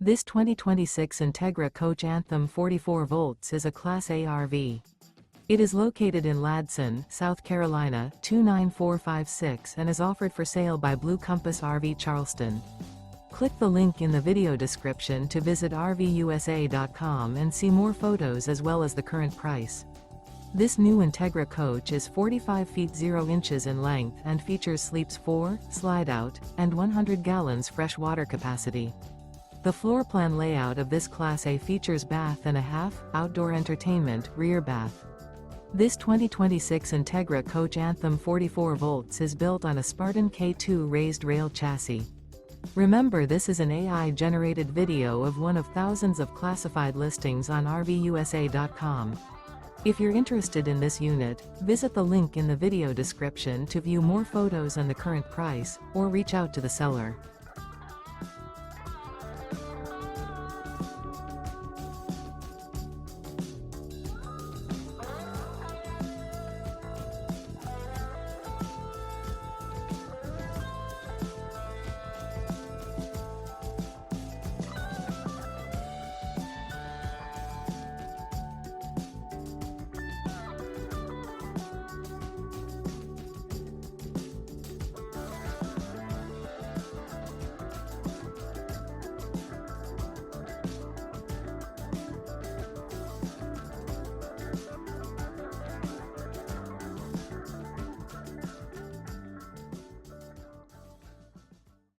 This 2026 Entegra Coach Anthem 44V is a Class A RV. It is located in Ladson, South Carolina, 29456 and is offered for sale by Blue Compass RV Charleston. Click the link in the video description to visit RVUSA.com and see more photos as well as the current price. This new Entegra Coach is 45 feet 0 inches in length and features sleeps 4, Slideout, and 100 gallons fresh water capacity. The floor plan layout of this Class A features bath and a half, outdoor entertainment, rear bath. This 2026 Entegra Coach Anthem 44V is built on a Spartan K2 Raised Rail chassis. Remember, this is an AI-generated video of one of thousands of classified listings on RVUSA.com. If you're interested in this unit, visit the link in the video description to view more photos and the current price, or reach out to the seller.